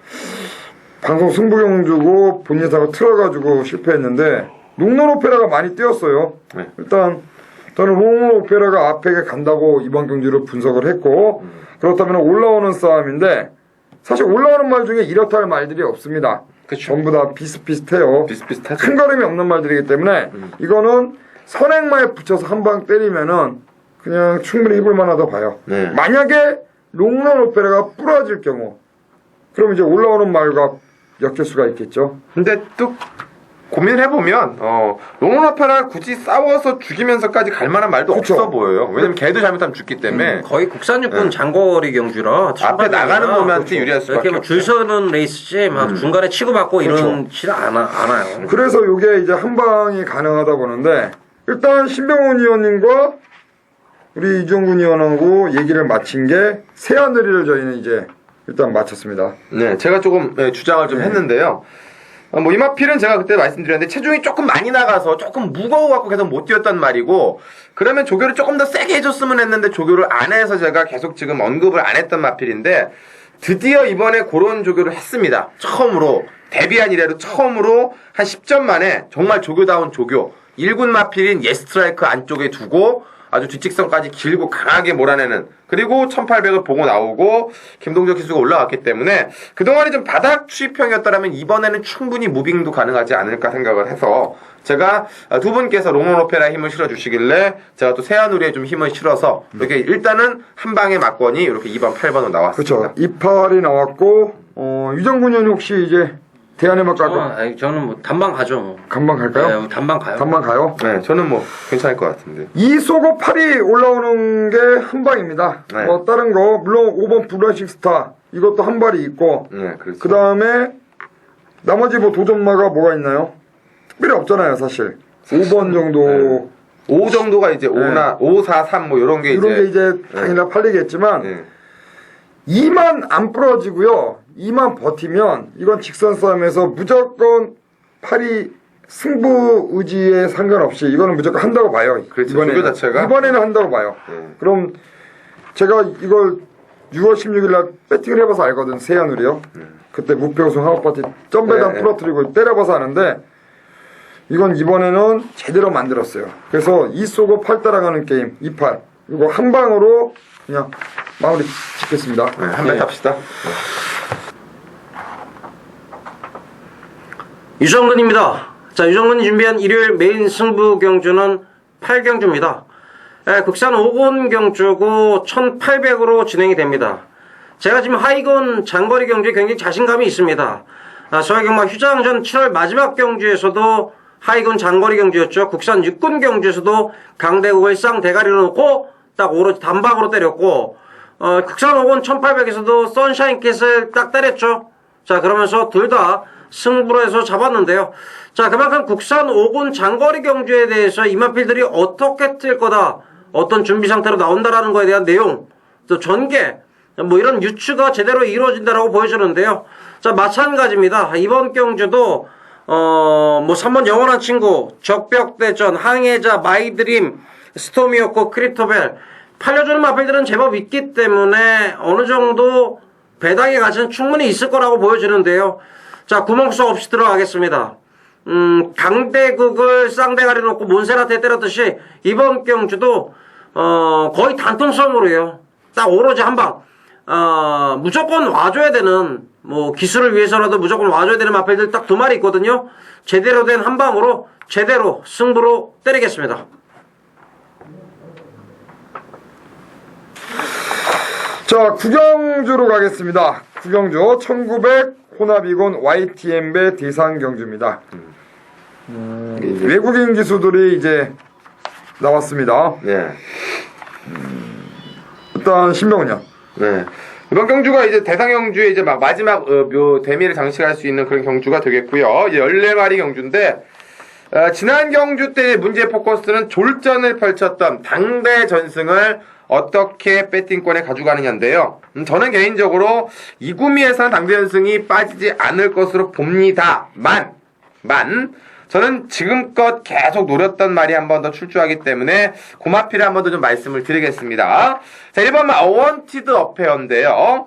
방송 승부경주고 본인사가 틀어가지고 실패했는데 롱런 오페라가 많이 뛰었어요. 네. 일단 저는 롱런 오페라가 앞에 간다고 이번 경주를 분석을 했고 그렇다면 올라오는 싸움인데 사실 올라오는 말 중에 이렇다 할 말들이 없습니다. 그쵸. 전부 다 비슷비슷해요. 비슷비슷하죠. 큰 걸음이 없는 말들이기 때문에 이거는 선행마에 붙여서 한 방 때리면은 그냥 충분히 해볼 만하다 봐요. 네. 만약에 롱런 오페라가 부러질 경우 그럼 이제 올라오는 말과 엮일 수가 있겠죠. 근데 또 고민을 해보면 롱런 오페라를 굳이 싸워서 죽이면서까지 갈 만한 말도 그쵸. 없어 보여요. 왜냐면 걔도 잘못하면 죽기 때문에 거의 국산 육군 장거리 경주라 앞에 나가는 놈한테 유리할 수밖에 이렇게 뭐 줄 서는 레이스지 막 중간에 치고받고 이런지 않아요. 그래서 이게 이제 한 방이 가능하다 보는데 일단 신병훈 의원님과 우리 이정근 의원하고 얘기를 마친 게 새하늘이를 저희는 이제 일단 마쳤습니다. 네, 제가 조금 주장을 좀 했는데요. 뭐 이마필은 제가 그때 말씀드렸는데 체중이 조금 많이 나가서 조금 무거워갖고 계속 못 뛰었단 말이고, 그러면 조교를 조금 더 세게 해줬으면 했는데 조교를 안 해서 제가 계속 지금 언급을 안 했던 마필인데, 드디어 이번에 그런 조교를 했습니다. 처음으로 데뷔한 이래로 처음으로 한 10점 만에 정말 조교다운 조교, 1군 마필인 예스트라이크 안쪽에 두고 아주 뒷직선까지 길고 강하게 몰아내는, 그리고 1800을 보고 나오고 김동적 기수가 올라왔기 때문에 그동안에 좀 바닥 추입형이었다면 이번에는 충분히 무빙도 가능하지 않을까 생각을 해서, 제가 두 분께서 롱런 오페라에 힘을 실어주시길래 제가 또 세한우리에 좀 힘을 실어서 이렇게 일단은 한 방의 막건이 이렇게 2번, 8번으로 나왔습니다. 그렇죠. 이팔이 나왔고, 유정근 의원이 혹시 이제 대안해만 깔고 저는 뭐 단방 가죠. 간방 갈까요? 네, 단방 가요. 간방 가요? 네, 저는 뭐 괜찮을 것 같은데. 2소고 8이 올라오는 게 한 방입니다. 네. 뭐 다른 거 물론 5번 블러싱 스타 이것도 한 발이 있고, 네, 그렇죠. 그 다음에 나머지 뭐 도전마가 뭐가 있나요? 특별히 없잖아요, 사실. 5번 정도 5 정도가 이제 5나 5, 4, 3 뭐 이런 게 이런 게 이제 당연히 팔리겠지만, 네. 2만 안 부러지고요. 2만 버티면 이건 직선 싸움에서 무조건 8이 승부 의지에 상관없이 이거는 무조건 한다고 봐요. 그렇죠. 조교 자체가? 이번에는 한다고 봐요. 네. 그럼 제가 이걸 6월 16일 날 배팅을 해봐서 알거든. 세한울이요. 그때 무패 우승 하우파티 점배당 네. 부러뜨리고 때려봐서 아는데, 이건 이번에는 제대로 만들었어요. 그래서 2 쏘고 8 따라가는 게임 2팔 이거 한 방으로 그냥 마무리 짓겠습니다. 네, 한번 탑시다. 유정근입니다. 자, 유정근이 준비한 일요일 메인 승부 경주는 8경주입니다. 국산 5군 경주고 1800으로 진행이 됩니다. 제가 지금 하이건 장거리 경주에 굉장히 자신감이 있습니다. 저희 경마 휴장전 7월 마지막 경주에서도 하이건 장거리 경주였죠. 국산 6군 경주에서도 강대국을 쌍대가리로 놓고 딱 오로지 단박으로 때렸고, 국산 5군 1800에서도 선샤인 캣을 딱 때렸죠. 자, 그러면서 둘 다 승부로 해서 잡았는데요. 자, 그만큼 국산 5군 장거리 경주에 대해서 이마필들이 어떻게 뛸 거다, 어떤 준비 상태로 나온다라는 거에 대한 내용, 또 전개, 뭐 이런 유추가 제대로 이루어진다라고 보여주는데요. 자, 마찬가지입니다. 이번 경주도 뭐 3번 영원한 친구, 적벽대전, 항해자, 마이드림, 스토미오코, 크리토벨 팔려주는 마필들은 제법 있기 때문에 어느 정도 배당의 가치는 충분히 있을 거라고 보여지는데요. 자, 구멍수 없이 들어가겠습니다. 강대국을 쌍대가리 놓고 몬세라트에 때렸듯이 이번 경주도 거의 단통성으로 해요. 딱 오로지 한 방. 무조건 와줘야 되는, 뭐 기술을 위해서라도 무조건 와줘야 되는 마필들 딱 두 마리 있거든요. 제대로 된 한 방으로 제대로 승부로 때리겠습니다. 자, 구경주로 가겠습니다. 구경주 1900 혼합이곤 YTM배 대상경주입니다. 외국인 기수들이 이제 나왔습니다. 네. 일단 신병은요. 네. 이번 경주가 이제 대상 경주에 이제 막 마지막 묘 대미를 장식할 수 있는 그런 경주가 되겠고요. 이제 14마리 경주인데, 지난 경주 때 문제의 포커스는 졸전을 펼쳤던 당대 전승을 어떻게 배팅권에 가져가느냐인데요. 저는 개인적으로 이 구미에서는 당대 전승이 빠지지 않을 것으로 봅니다만 저는 지금껏 계속 노렸던 말이 한 번 더 출주하기 때문에 고마필을 한 번 더 좀 말씀을 드리겠습니다. 자, 1번은 어원티드 어페어인데요.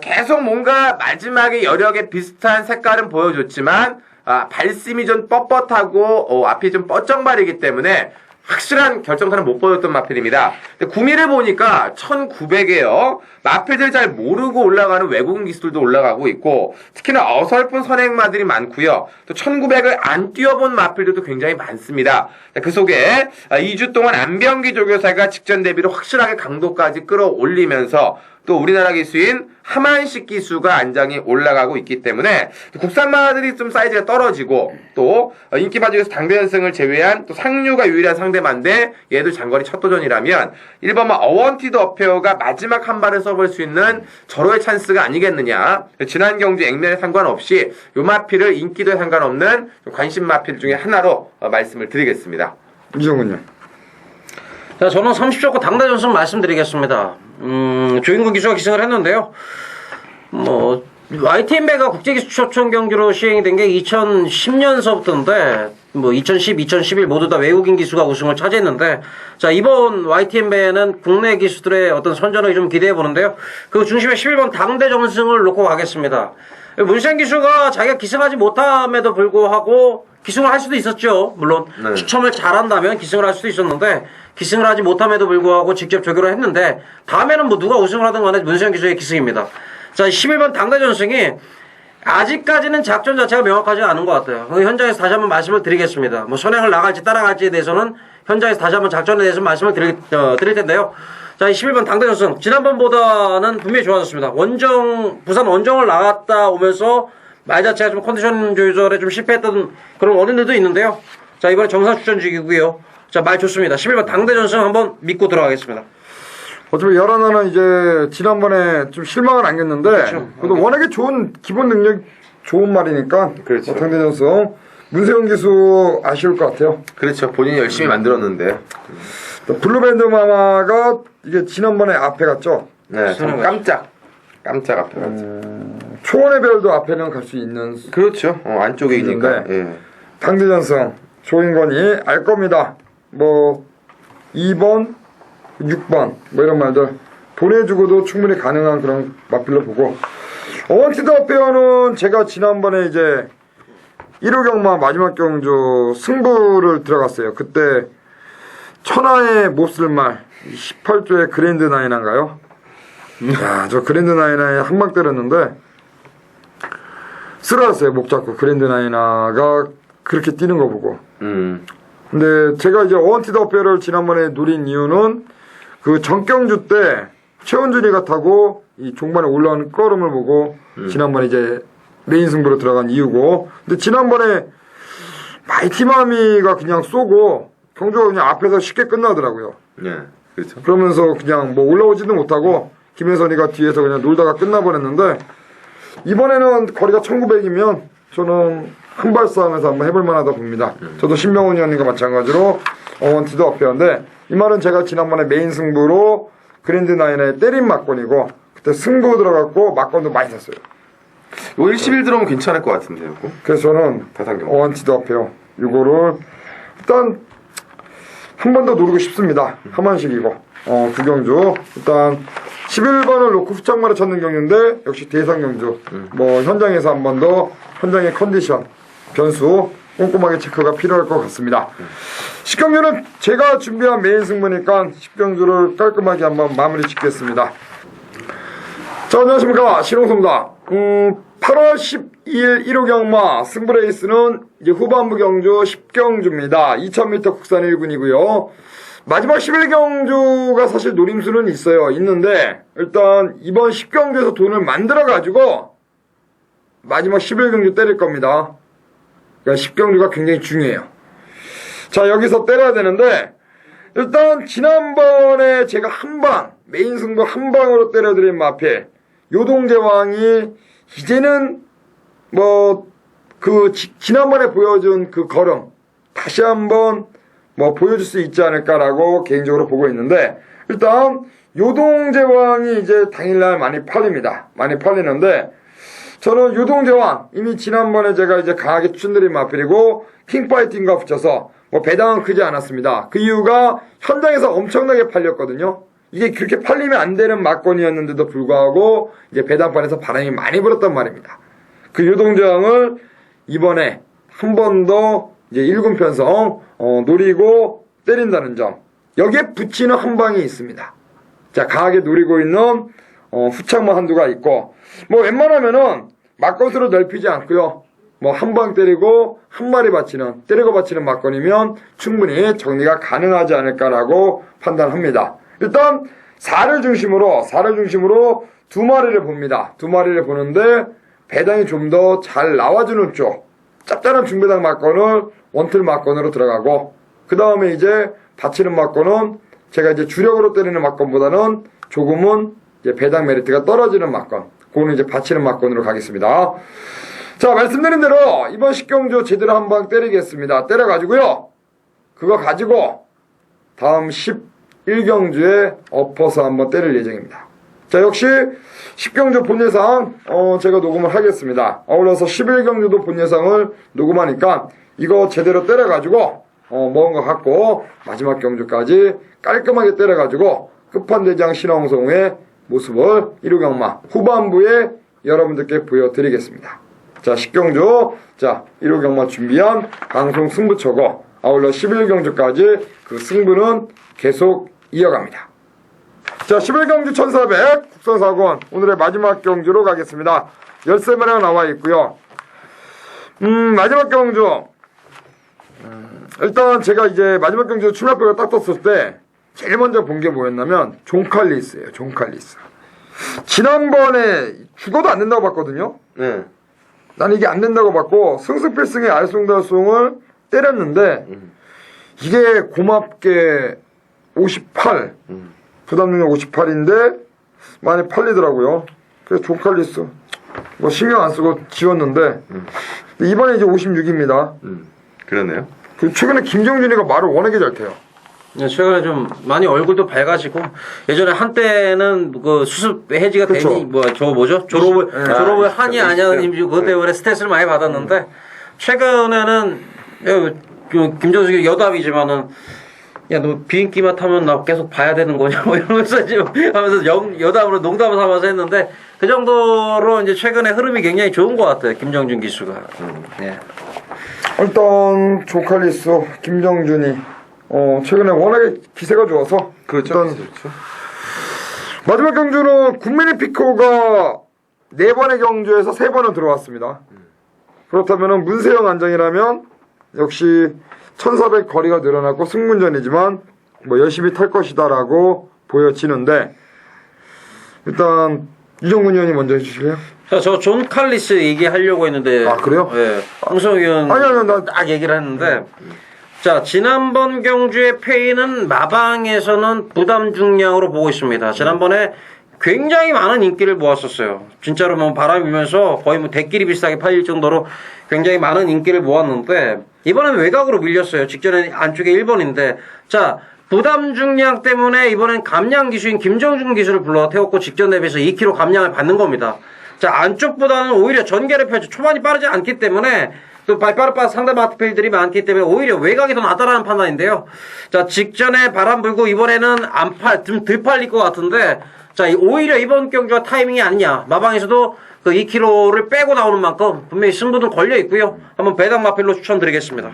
계속 뭔가 마지막에 여력에 비슷한 색깔은 보여줬지만 발심이 좀 뻣뻣하고 앞이 좀 뻗정발이기 때문에 확실한 결정타는 못 보였던 마필입니다. 근데 구미를 보니까 1900에요. 마필들 잘 모르고 올라가는 외국인 기수들도 올라가고 있고, 특히나 어설픈 선행마들이 많고요. 또 1900을 안 뛰어본 마필들도 굉장히 많습니다. 그 속에 2주 동안 안병기 조교사가 직전 대비로 확실하게 강도까지 끌어올리면서 또 우리나라 기수인 하만식 기수가 안장이 올라가고 있기 때문에 국산마들이 좀 사이즈가 떨어지고, 또 인기 바둑에서 당대전승을 제외한 또 상류가 유일한 상대만데 얘도 장거리 첫 도전이라면 1번은 어원티드 어페어가 마지막 한 발을 써볼 수 있는 절호의 찬스가 아니겠느냐. 지난 경주 액면에 상관없이 요 마필을 인기도에 상관없는 관심 마필 중에 하나로 말씀을 드리겠습니다. 이정은요. 자, 저는 30조 당대 전승 말씀드리겠습니다. 조인구 기수가 기승을 했는데요. 뭐 YTN배가 국제기수초청 경주로 시행이 된 게 2010년서부터인데 뭐 2010, 2011 모두 다 외국인 기수가 우승을 차지했는데, 자, 이번 YTN배는 국내 기수들의 어떤 선전을 좀 기대해 보는데요. 그 중심에 11번 당대 전승을 놓고 가겠습니다. 문세영 기수가 자기가 기승하지 못함에도 불구하고 기승을 할 수도 있었죠. 물론 네. 추첨을 잘한다면 기승을 할 수도 있었는데 기승을 하지 못함에도 불구하고 직접 조교를 했는데, 다음에는 뭐 누가 우승을 하든 간에 문세영 기수의 기승입니다. 자, 11번 당대 전승이 아직까지는 작전 자체가 명확하지 않은 것 같아요. 현장에서 다시 한번 말씀을 드리겠습니다. 뭐 선행을 나갈지 따라갈지에 대해서는 현장에서 다시 한번 작전에 대해서 말씀을 드릴 텐데요. 자, 이 11번 당대 전승 지난번보다는 분명히 좋아졌습니다. 부산 원정을 나갔다 오면서 말 자체가 좀 컨디션 조절에 좀 실패했던 그런 원인들도 있는데요. 자, 이번에 정상 추천직이고요. 자, 말 좋습니다. 11번 당대 전승 한번 믿고 들어가겠습니다. 어차피 열하나는 이제 지난번에 좀 실망을 안겼는데, 그렇죠. 그래도 워낙에 좋은 기본 능력 좋은 말이니까. 그렇죠. 당대전승 문세영 기수 아쉬울 것 같아요. 그렇죠. 본인이 열심히 만들었는데. 또 블루밴드 마마가 이게 지난번에 앞에 갔죠. 네, 참 깜짝 앞에 갔죠. 초원의 별도 앞에는 갈 수 있는 그렇죠. 안쪽이니까. 예. 당대전승 조인권이 알 겁니다. 뭐 2번 6번 뭐 이런 말들 보내주고도 충분히 가능한 그런 맛bil로 보고, 어원티드 어페어는 제가 지난번에 이제 1호 경마 마지막 경주 승부를 들어갔어요. 그때 천하의 못쓸 말 18조의 그랜드 나이나인가요? 야, 저 그랜드 나이나에 한 방 때렸는데 쓰러졌어요. 목 잡고 그랜드 나이나가 그렇게 뛰는 거 보고. 근데 제가 이제 어원티드 어페어를 지난번에 노린 이유는 그 정경주 때 최원준이가 타고 이 종반에 올라오는 끌어름을 보고 지난번에 이제 메인 승부로 들어간 이유고, 근데 지난번에 마이티마미가 그냥 쏘고 경주가 그냥 앞에서 쉽게 끝나더라고요. 네, 그렇죠. 그러면서 그냥 뭐 올라오지도 못하고 김혜선이가 뒤에서 그냥 놀다가 끝나버렸는데, 이번에는 거리가 1900이면 저는 한 발싸움에서 한번 해볼 만하다 봅니다. 저도 신명훈 의원님과 마찬가지로 어원티드 어페어인데, 이 말은 제가 지난번에 메인 승부로 그랜드 나인에 때린 막건이고, 그때 승부 들어갔고 막건도 많이 샀어요. 요 111 들어오면 괜찮을 것 같은데요. 그래서 저는 대상경. 어원티드 어페어 이거를 일단 한 번 더 노리고 싶습니다. 한만식이고 구경주 일단 11번을 놓고 후창마를 찾는 경주인데, 역시 대상경주 뭐 현장에서 한 번 더 현장의 컨디션 변수 꼼꼼하게 체크가 필요할 것 같습니다. 10경주는 제가 준비한 메인 승부니까 10경주를 깔끔하게 한번 마무리 짓겠습니다. 자, 안녕하십니까, 신홍수입니다. 8월 12일 1호 경마 승부레이스는 이제 후반부 경주 10경주입니다. 2000m 국산 1군이고요. 마지막 11경주가 사실 노림수는 있는데, 일단 이번 10경주에서 돈을 만들어가지고 마지막 11경주 때릴 겁니다. 그러니까 10경주가 굉장히 중요해요. 자, 여기서 때려야 되는데, 일단 지난번에 제가 메인 승부 한 방으로 때려드린 마필 요동제왕이 이제는 뭐 지난번에 보여준 그 걸음 다시 한번 뭐 보여줄 수 있지 않을까라고 개인적으로 보고 있는데, 일단 요동제왕이 이제 당일날 많이 팔립니다. 많이 팔리는데, 저는 요동제왕 이미 지난번에 제가 이제 강하게 추천드린 마필이고 킹파이팅과 붙여서 뭐 배당은 크지 않았습니다. 그 이유가 현장에서 엄청나게 팔렸거든요. 이게 그렇게 팔리면 안 되는 막건이었는데도 불구하고 이제 배당판에서 바람이 많이 불었단 말입니다. 그 요동제왕을 이번에 한 번 더 이제 1군 편성 노리고 때린다는 점, 여기에 붙이는 한 방이 있습니다. 자, 강하게 노리고 있는 후창마 한두가 있고, 뭐 웬만하면은 막것으로 넓히지 않고요, 뭐 한 방 때리고 한 마리 때리고 받치는 막건이면 충분히 정리가 가능하지 않을까라고 판단합니다. 일단 4를 중심으로 두 마리를 봅니다. 두 마리를 보는데 배당이 좀 더 잘 나와주는 쪽 짭짤한 중배당 막건을 원틀 막건으로 들어가고, 그 다음에 이제 받치는 막건은 제가 이제 주력으로 때리는 막건보다는 조금은 이제 배당 메리트가 떨어지는 막건, 그거는 이제 받치는 막건으로 가겠습니다. 자, 말씀드린 대로 이번 10경주 제대로 한 방 때리겠습니다. 때려가지고요, 그거 가지고 다음 1경주에 엎어서 한번 때릴 예정입니다. 자, 역시 10경주 본 예상 제가 녹음을 하겠습니다. 아울러서 11경주도 본 예상을 녹음하니까 이거 제대로 때려가지고 먹은 것 같고 마지막 경주까지 깔끔하게 때려가지고 끝판대장 신앙성우의 모습을 1호경마 후반부에 여러분들께 보여드리겠습니다. 자, 10경주, 자, 1호경마 준비한 방송 승부처고 아울러 11경주까지 그 승부는 계속 이어갑니다. 자, 11경주 1400 국선사건 오늘의 마지막 경주로 가겠습니다. 13마리가 나와 있고요. 마지막 경주 일단 제가 이제 마지막 경주 출마표가 딱 떴을 때 제일 먼저 본 게 뭐였냐면 존칼리스예요. 존칼리스. 지난번에 죽어도 안 된다고 봤거든요. 네. 나는 이게 안 된다고 봤고 승승필승의 알쏭달쏭을 때렸는데 이게 고맙게 58 부담능력 58인데 많이 팔리더라고요. 그래서 존칼리스 뭐 신경 안 쓰고 지웠는데 이번에 이제 56입니다. 그러네요. 최근에 김정준이가 말을 워낙에 잘 태요. 최근에 좀 많이 얼굴도 밝아지고 예전에 한때는 그 수습 해지가 그쵸. 되니 졸업을 하니 안 하니 그것 때문에 스트레스를 많이 받았는데 최근에는 김정숙이 여답이지만은 야 너 비인기만 타면 나 계속 봐야 되는 거냐 뭐 이러면서 지금 하면서 여담으로 농담을 삼아서 했는데 그 정도로 이제 최근에 흐름이 굉장히 좋은 것 같아요. 김정준 기수가. 예. 일단 존칼리스 김정준이 최근에 워낙에 기세가 좋아서 그렇죠. 일단 마지막 경주는 국민의 피코가 4번의 경주에서 3번은 들어왔습니다. 그렇다면 문세영 안장이라면 역시 1400 거리가 늘어났고 승문전이지만 뭐 열심히 탈 것이다라고 보여지는데 일단 이정근 의원이 먼저 해주실래요? 자, 저 존 칼리스 얘기하려고 했는데. 아, 그래요? 예. 홍성 의원. 아니요, 딱 얘기를 했는데. 자, 지난번 경주의 페이는 마방에서는 부담 중량으로 보고 있습니다. 지난번에 굉장히 많은 인기를 모았었어요. 진짜로 뭐 바람이 불면서 거의 뭐 대끼리 비슷하게 팔릴 정도로 굉장히 많은 인기를 모았는데, 이번엔 외곽으로 밀렸어요. 직전에 안쪽에 1번인데. 자, 부담 중량 때문에 이번엔 감량 기수인 김정준 기수를 불러 태웠고 직전 대비해서 2kg 감량을 받는 겁니다. 자, 안쪽보다는 오히려 전개를 펼쳐 초반이 빠르지 않기 때문에 또 빠르빠르 상대 마트필들이 많기 때문에 오히려 외곽이 더 낫다라는 판단인데요. 자, 직전에 바람 불고 이번에는 좀 덜 팔릴 것 같은데 자, 오히려 이번 경주가 타이밍이 아니냐. 마방에서도 그 2kg를 빼고 나오는 만큼 분명히 승부는 걸려 있고요. 한번 배당 마필로 추천드리겠습니다.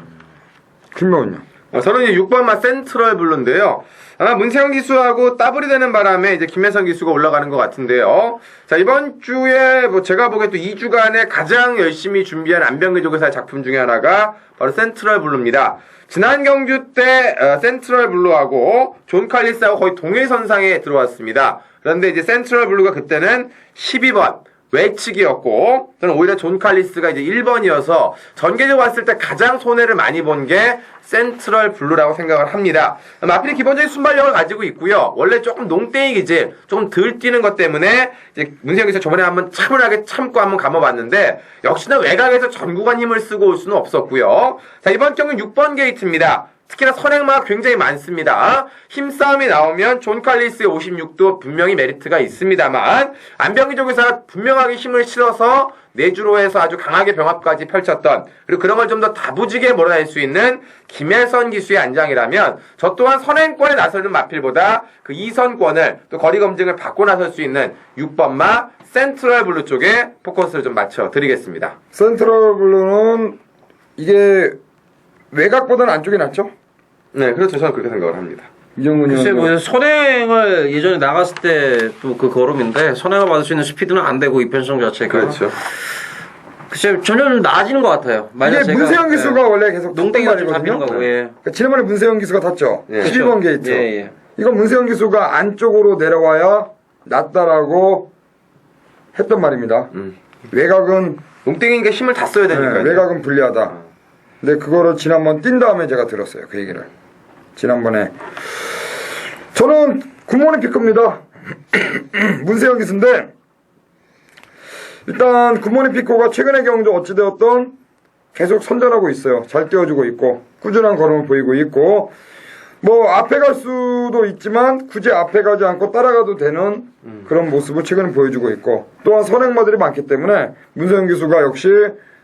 김명훈요. 저는 이제 6번마 센트럴 블루인데요. 아마 문세영 기수하고 따블이 되는 바람에 이제 김혜선 기수가 올라가는 것 같은데요. 자, 이번 주에 뭐 제가 보기에 또 2주간에 가장 열심히 준비한 안병기조교사의 작품 중에 하나가 바로 센트럴 블루입니다. 지난 경주 때 센트럴 블루하고 존 칼리스하고 거의 동일선상에 들어왔습니다. 그런데 이제 센트럴 블루가 그때는 12번 외측이었고 저는 오히려 존 칼리스가 이제 1번이어서 전개적으로 봤을 때 가장 손해를 많이 본 게 센트럴 블루라고 생각을 합니다. 마필이 기본적인 순발력을 가지고 있고요. 원래 조금 농땡이 기질, 조금 덜 뛰는 것 때문에 이제 문세영 기수 저번에 한번 차분하게 참고 한번 감아봤는데 역시나 외곽에서 전구간 힘을 쓰고 올 수는 없었고요. 자, 이번 경기는 6번 게이트입니다. 특히나 선행마가 굉장히 많습니다. 힘싸움이 나오면 존 칼리스의 56도 분명히 메리트가 있습니다만 안병기 조교사가 분명하게 힘을 실어서 내주로 해서 아주 강하게 병합까지 펼쳤던 그리고 그런 걸 좀 더 다부지게 몰아낼 수 있는 김혜선 기수의 안장이라면 저 또한 선행권에 나서는 마필보다 그 2선권을 또 거리 검증을 받고 나설 수 있는 6번마 센트럴 블루 쪽에 포커스를 좀 맞춰 드리겠습니다. 센트럴 블루는 이게 외곽보다는 안쪽이 낫죠? 네, 그렇죠. 저는 그렇게 생각을 합니다. 이정근 글쎄, 의원. 뭐, 선행을 예전에 나갔을 때 또 그 걸음인데, 선행을 받을 수 있는 스피드는 안 되고, 이 편성 자체가. 그렇죠. 글쎄, 점점 좀 나아지는 것 같아요. 이게 문세영 기수가 원래 계속 농땡이가 좀 탔단 잡히는 말이거든요. 거고, 예. 그러니까 지난번에 문세영 기수가 탔죠? 예. 12번 게이트. 예, 예. 이건 문세영 기수가 안쪽으로 내려와야 낫다라고 했던 말입니다. 외곽은 농땡이니까 힘을 다 써야 되니까. 외곽은 불리하다. 근데 그거를 지난번 뛴 다음에 제가 들었어요. 그 얘기를. 지난번에. 저는 굿모닝 피커입니다. 문세영 기수인데 일단 굿모닝 피커가 최근의 경주 어찌되었던 계속 선전하고 있어요. 잘 뛰어주고 있고 꾸준한 걸음을 보이고 있고 뭐 앞에 갈 수도 있지만 굳이 앞에 가지 않고 따라가도 되는 그런 모습을 최근에 보여주고 있고, 또한 선행마들이 많기 때문에 문세영 기수가 역시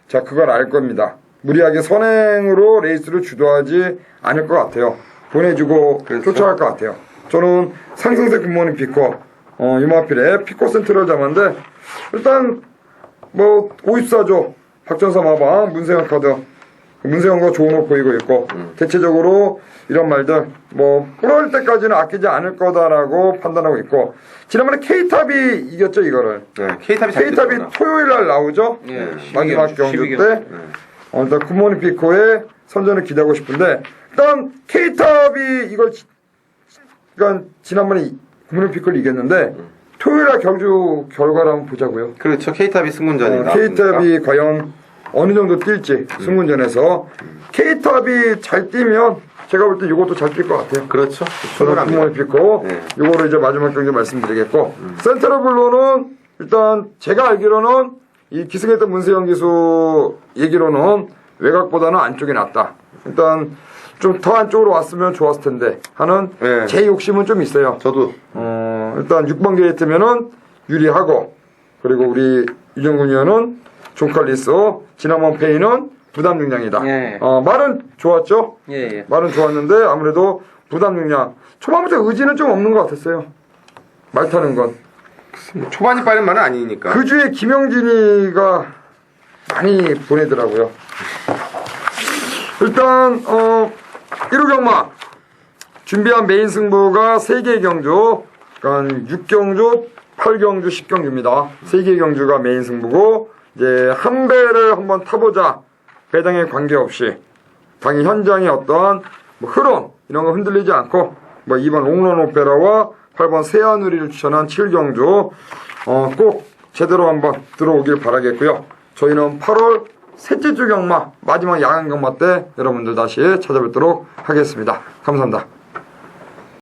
자 그걸 알 겁니다. 무리하게 선행으로 레이스를 주도하지 않을 것 같아요. 보내주고 그렇죠. 쫓아갈 것 같아요. 저는 상승세 굿모닝 피코 유마필에 피코 센트를 잡았는데, 일단 뭐 54조 박전사 마방 문세영 카드, 문세영과 좋은 옷 보이고 있고, 대체적으로 이런 말들 뭐 불어올 때까지는 아끼지 않을 거다라고 판단하고 있고, 지난번에 K탑이 이겼죠 이거를. 네, K탑이 잘 K탑이 됐구나. 토요일 날 나오죠. 예, 마지막 12 경주 경주. 때. 일단 굿모닝 피코의 선전을 기대하고 싶은데, 일단 K탑이 이걸 그러니까 지난번에 굿모닝 피코를 이겼는데 토요일 날 경주 결과를 한번 보자고요. 그렇죠. K탑이 승문전인가. K탑이 과연 어느 정도 뛸지 승문전에서 K탑이 잘 뛰면 제가 볼 때 이것도 잘 뛸 것 같아요. 그렇죠. 저는 충분합니다. 구멍을 pis고 네. 요거를 이제 마지막 경기 말씀드리겠고, 센트럴 블루는 일단 제가 알기로는 이 기승했던 문세영 기수 얘기로는 외곽보다는 안쪽이 낫다. 일단 좀 더 안쪽으로 왔으면 좋았을 텐데 하는 네. 제 욕심은 좀 있어요. 저도 일단 6번 게이트면은 유리하고, 그리고 우리 유정군 의원은 존칼리스, 지난번 페이는 부담 능량이다. 예. 말은 좋았죠? 예. 말은 좋았는데 아무래도 부담 능량 초반부터 의지는 좀 없는 것 같았어요. 말 타는 건. 초반이 빠른 말은 아니니까. 그 주에 김영진이가 많이 보내더라고요. 일단 1호 경마 준비한 메인 승부가 3개의 경주, 그러니까 6경주, 8경주, 10경주입니다. 3개의 경주가 메인 승부고, 이제 한 배를 한번 타보자. 배당에 관계없이 당일 현장의 어떠한 뭐 흐름 이런 거 흔들리지 않고, 뭐 2번 롱런 오페라와 8번 세아누리를 추천한 7경주 꼭 제대로 한번 들어오길 바라겠고요. 저희는 8월 셋째 주 경마 마지막 야간 경마 때 여러분들 다시 찾아뵙도록 하겠습니다. 감사합니다.